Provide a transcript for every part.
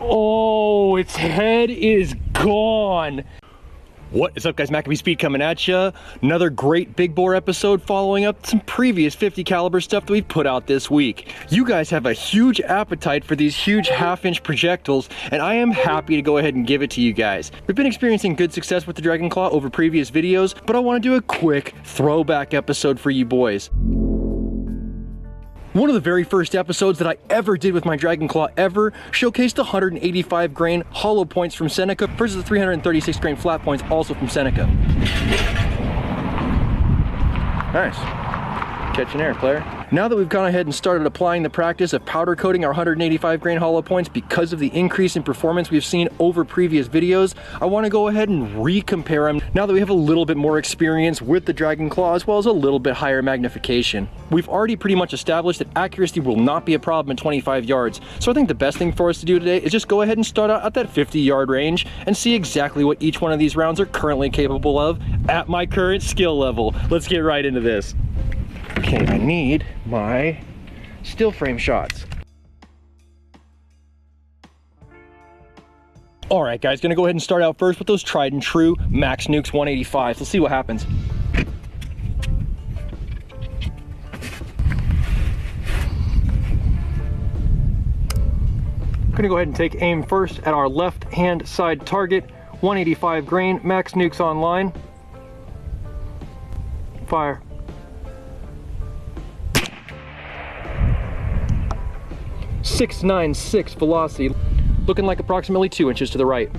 Oh, its head is gone. What is up, guys? MACABESPEED coming at ya. Another great big bore episode following up some previous 50 caliber stuff that we've put out this week. You guys have a huge appetite for these huge half-inch projectiles, and I am happy to go ahead and give it to you guys. We've been experiencing good success with the Dragon Claw over previous videos, but I want to do a quick throwback episode for you boys. One of the very first episodes that I ever did with my Dragon Claw ever showcased the 185 grain hollow points from SENECA versus the 336 grain flat points also from SENECA. Nice. Catching air, player. Now that we've gone ahead and started applying the practice of powder coating our 185 grain hollow points because of the increase in performance we've seen over previous videos, I want to go ahead and re-compare them now that we have a little bit more experience with the Dragon Claw as well as a little bit higher magnification. We've already pretty much established that accuracy will not be a problem at 25 yards, so I think the best thing for us to do today is just go ahead and start out at that 50-yard range and see exactly what each one of these rounds are currently capable of at my current skill level. Let's get right into this. Okay, I need my still frame shots. All right, guys, gonna go ahead and start out first with those tried and true Max Nukes 185s. Let's see what happens. Gonna go ahead and take aim first at our left-hand side target, 185 grain, Max Nukes online. Fire. .696 velocity, looking like approximately 2 inches to the right.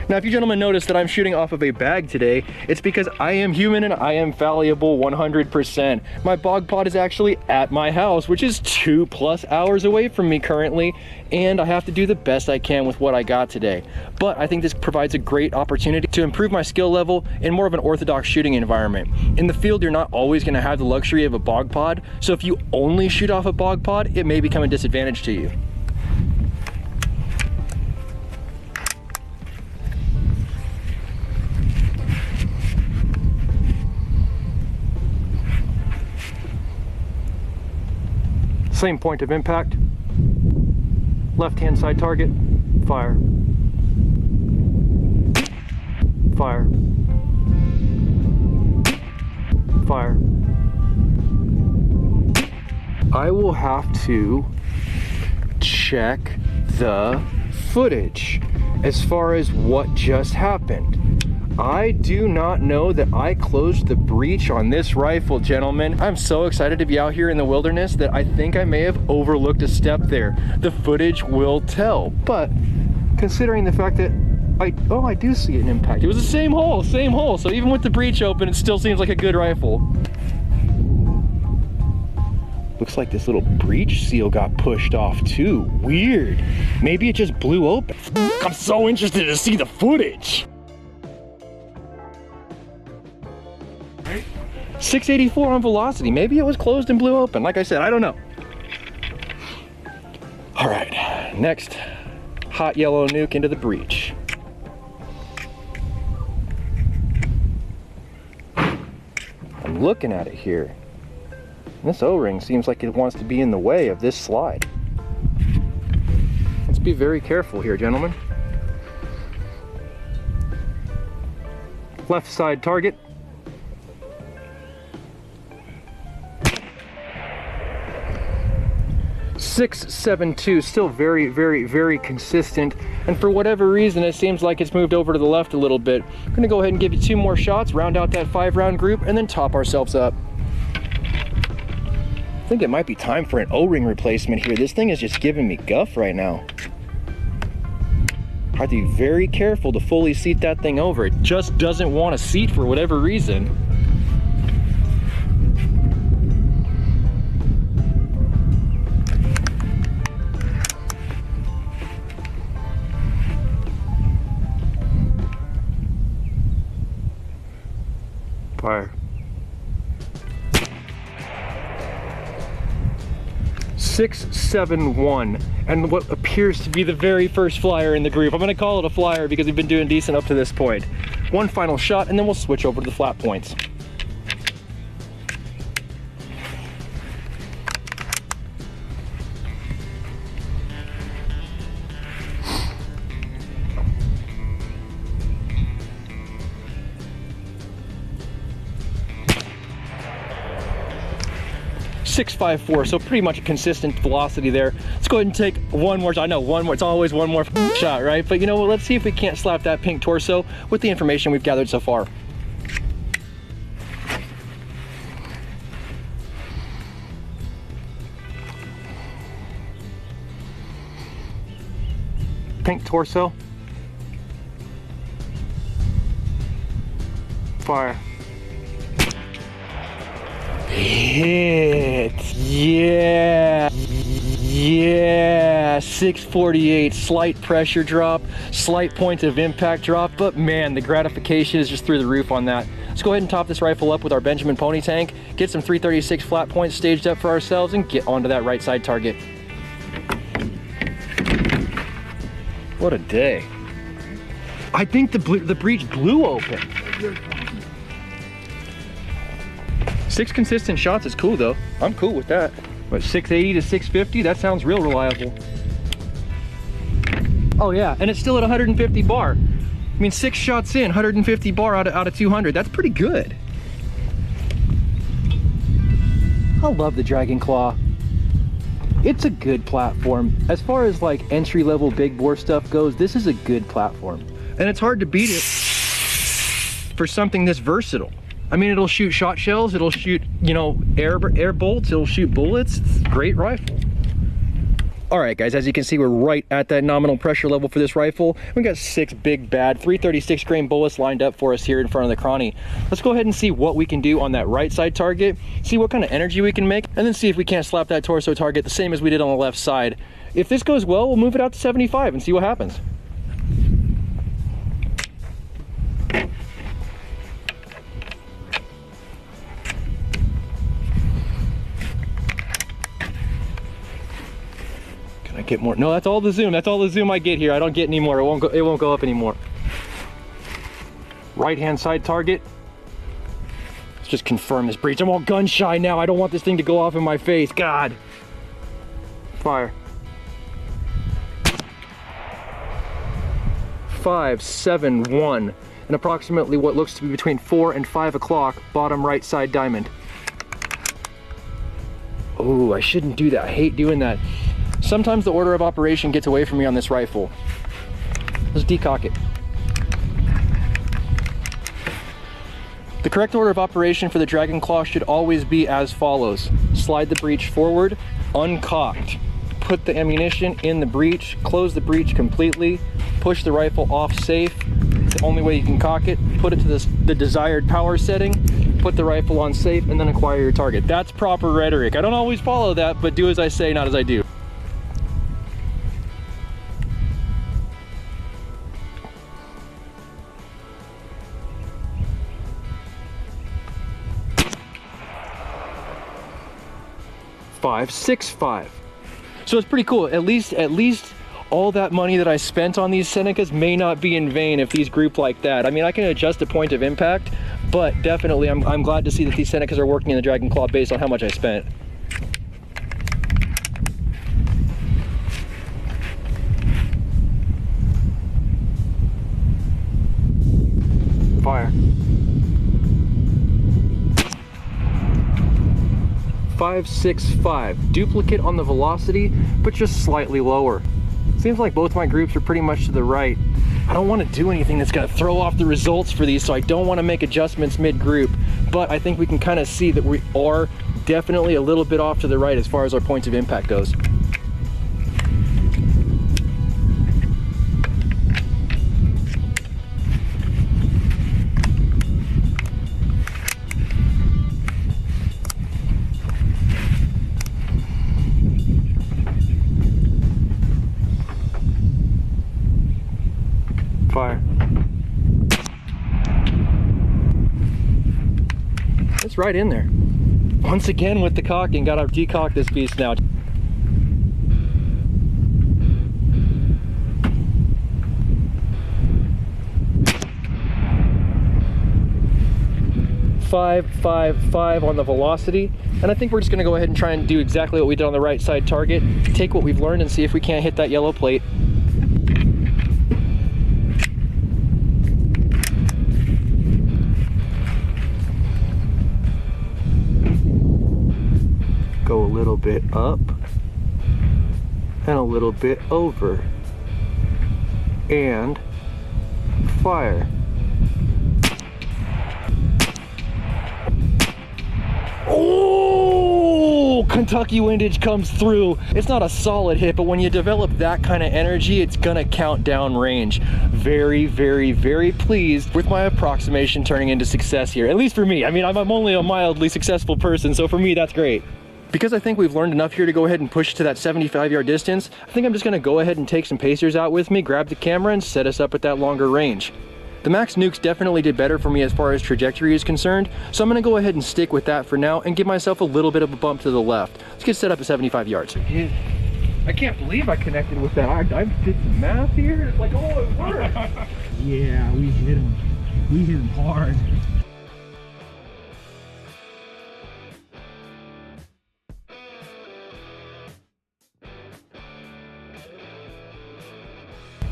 Now, if you gentlemen notice that I'm shooting off of a bag today, it's because I am human and I am fallible 100%. My bog pod is actually at my house, which is 2+ hours away from me currently, and I have to do the best I can with what I got today. But I think this provides a great opportunity to improve my skill level in more of an orthodox shooting environment. In the field, you're not always going to have the luxury of a bog pod, so if you only shoot off a bog pod, it may become a disadvantage to you. Same point of impact, left-hand side target, fire, fire, fire. I will have to check the footage as far as what just happened. I do not know that I closed the breech on this rifle, gentlemen. I'm so excited to be out here in the wilderness that I think I may have overlooked a step there. The footage will tell, but considering the fact that I do see an impact. It was the same hole, so even with the breech open, it still seems like a good rifle. Looks like this little breech seal got pushed off too. Weird. Maybe it just blew open. I'm so interested to see the footage. 684 on velocity. Maybe it was closed and blew open. Like I said, I don't know. All right, next, hot yellow nuke into the breech. I'm looking at it here. This O-ring seems like it wants to be in the way of this slide. Let's be very careful here, gentlemen. Left side target. .672, still very consistent, and for whatever reason it seems like it's moved over to the left a little bit. I'm gonna go ahead and give you 2 more shots, round out that 5-round group, and then top ourselves up. I think it might be time for an O-ring replacement here. This thing is just giving me guff right now. I have to be very careful to fully seat that thing over. It just doesn't want to seat for whatever reason. Fire. 671, and what appears to be the very first flyer in the group. I'm going to call it a flyer because we've been doing decent up to this point. One final shot, and then we'll switch over to the flat points. 654, so pretty much a consistent velocity there. Let's go ahead and take one more. I know one more, it's always one more shot, right? But you know what, let's see if we can't slap that pink torso with the information we've gathered so far. Pink torso. Fire. Hit. Yeah. Yeah. 648. Slight pressure drop, slight point of impact drop, but man, the gratification is just through the roof on that. Let's go ahead and top this rifle up with our Benjamin Pony tank, get some 336 flat points staged up for ourselves, and get onto that right side target. What a day. I think the breech blew open. 6 consistent shots is cool though. I'm cool with that. But 680 to 650, that sounds real reliable. Oh yeah, and it's still at 150 bar. I mean, 6 shots in, 150 bar out of 200. That's pretty good. I love the Dragon Claw. It's a good platform. As far as like entry-level big bore stuff goes, this is a good platform. And it's hard to beat it for something this versatile. I mean, it'll shoot shot shells, it'll shoot, you know, air bolts, it'll shoot bullets. It's a great rifle. All right, guys, as you can see, we're right at that nominal pressure level for this rifle. We got 6 big bad 336 grain bullets lined up for us here in front of the cranny. Let's go ahead and see what we can do on that right side target, see what kind of energy we can make, and then see if we can't slap that torso target the same as we did on the left side. If this goes well, we'll move it out to 75 and see what happens. Get more. No, that's all the zoom. That's all the zoom I get here. I don't get any more. It won't go up anymore. Right hand side target. Let's just confirm this breach. I'm all gun shy now. I don't want this thing to go off in my face. God. Fire. 5, 7, 1, and approximately what looks to be between 4 and 5 o'clock. Bottom right side diamond. Oh, I shouldn't do that. I hate doing that. Sometimes the order of operation gets away from me on this rifle. Let's decock it. The correct order of operation for the Dragon Claw should always be as follows. Slide the breech forward, uncocked. Put the ammunition in the breech, close the breech completely, push the rifle off safe. It's the only way you can cock it. Put it to the desired power setting, put the rifle on safe, and then acquire your target. That's proper rhetoric. I don't always follow that, but do as I say, not as I do. Five, 6, 5. So it's pretty cool. At least all that money that I spent on these Senecas may not be in vain if these group like that. I mean, I can adjust the point of impact, but definitely I'm glad to see that these Senecas are working in the Dragon Claw based on how much I spent. Fire. 5, 6, 5. Duplicate on the velocity, but just slightly lower. Seems like both my groups are pretty much to the right. I don't want to do anything that's going to throw off the results for these, so I don't want to make adjustments mid-group, but I think we can kind of see that we are definitely a little bit off to the right as far as our points of impact goes. Fire. It's right in there. Once again with the cocking, gotta decock this beast now. Five, 5, 5 on the velocity, and I think we're just gonna go ahead and try and do exactly what we did on the right side target, take what we've learned and see if we can't hit that yellow plate. Go a little bit up and a little bit over. And fire. Oh, Kentucky windage comes through. It's not a solid hit, but when you develop that kind of energy, it's gonna count down range. Very, very, very pleased with my approximation turning into success here. At least for me. I mean, I'm only a mildly successful person, so for me, that's great. Because I think we've learned enough here to go ahead and push to that 75-yard distance, I think I'm just gonna go ahead and take some pacers out with me, grab the camera, and set us up at that longer range. The Max Nukes definitely did better for me as far as trajectory is concerned, so I'm gonna go ahead and stick with that for now and give myself a little bit of a bump to the left. Let's get set up at 75 yards. I can't believe I connected with that. I did some math here. It's like, oh, it worked. Yeah, we hit him. We hit him hard.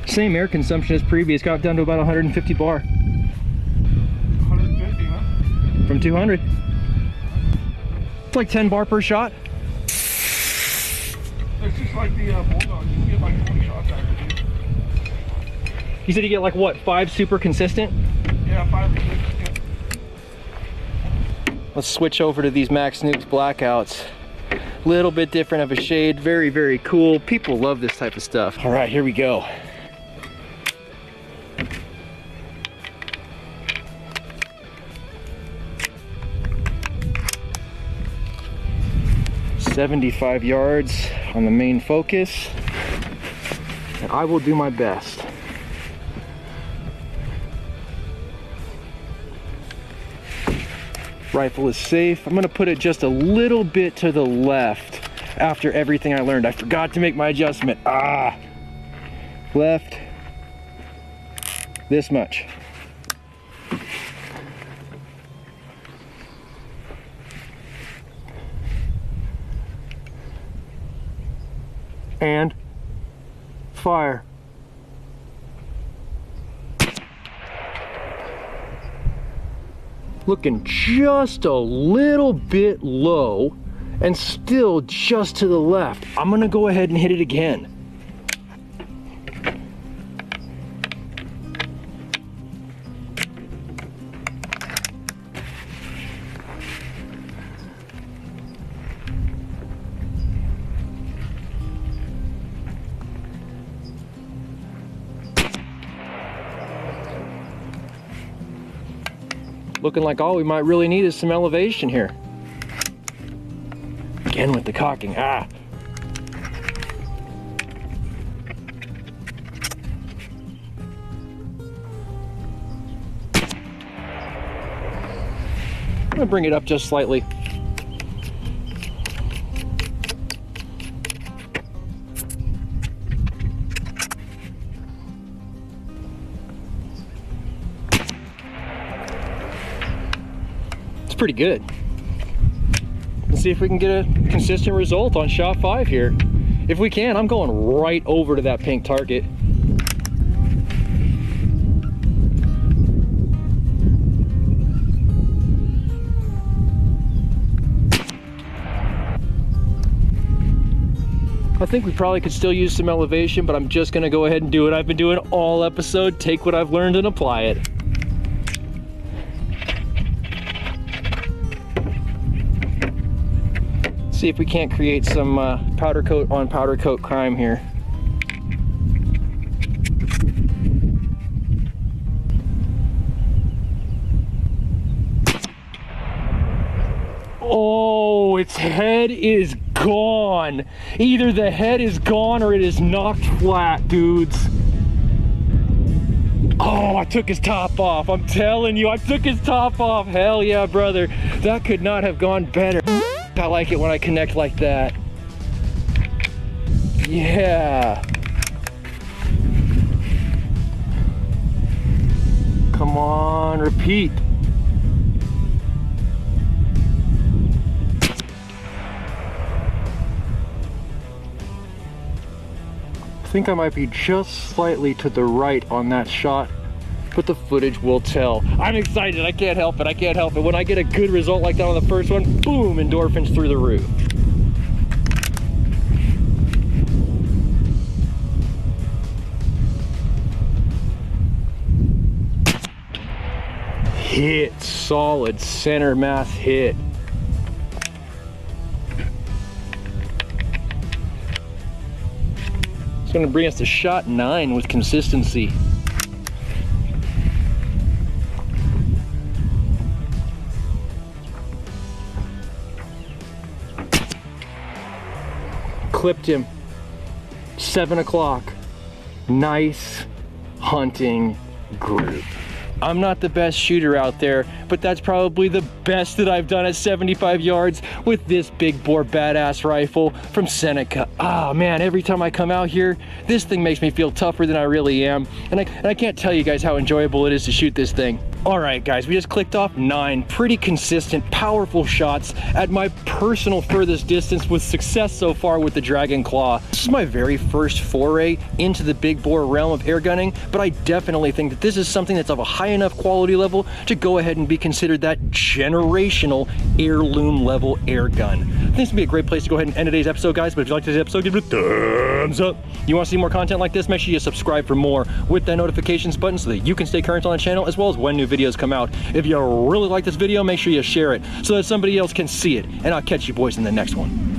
Same air consumption as previous, got down to about 150 bar. 150, huh? From 200. It's like 10 bar per shot. It's just like the Bulldog, you can get like 20 shots out of it. You said you get like what, 5 super consistent? Yeah, 5 consistent. Let's switch over to these Max Nukes blackouts. Little bit different of a shade, very, very cool. People love this type of stuff. All right, here we go. "75 yards on the main focus, and I will do my best." Rifle is safe. I'm gonna put it just a little bit to the left after everything I learned. I forgot to make my adjustment. Left, this much. And fire. Looking just a little bit low and still just to the left. I'm gonna go ahead and hit it again. Looking like all we might really need is some elevation here. Again with the cocking. I'm gonna bring it up just slightly. Pretty good. Let's see if we can get a consistent result on shot 5 here. If we can, I'm going right over to that pink target. I think we probably could still use some elevation, but I'm just gonna go ahead and do what I've been doing all episode, take what I've learned and apply it. See if we can't create some powder coat on powder coat crime here. Oh, its head is gone. Either the head is gone or it is knocked flat, dudes. Oh, I took his top off. I'm telling you, I took his top off. Hell yeah, brother. That could not have gone better. I like it when I connect like that. Yeah. Come on, repeat. I think I might be just slightly to the right on that shot, but the footage will tell. I'm excited, I can't help it, I can't help it. When I get a good result like that on the first one, boom, endorphins through the roof. hit, solid center mass hit. It's gonna bring us to shot 9 with consistency. Clipped him. 7 o'clock. Nice hunting group. I'm not the best shooter out there, but that's probably the best that I've done at 75 yards with this big bore badass rifle from Seneca. Ah, man, every time I come out here, this thing makes me feel tougher than I really am. And I can't tell you guys how enjoyable it is to shoot this thing. All right, guys, we just clicked off 9 pretty consistent, powerful shots at my personal furthest distance with success so far with the Dragon Claw. This is my very first foray into the big bore realm of air gunning, but I definitely think that this is something that's of a high enough quality level to go ahead and be considered that generational heirloom level air gun. I think this would be a great place to go ahead and end today's episode, guys, but if you liked today's episode, give it a thumbs up. You want to see more content like this, make sure you subscribe for more with that notifications button so that you can stay current on the channel as well as when new videos come out. If you really like this video, make sure you share it so that somebody else can see it. And I'll catch you boys in the next one.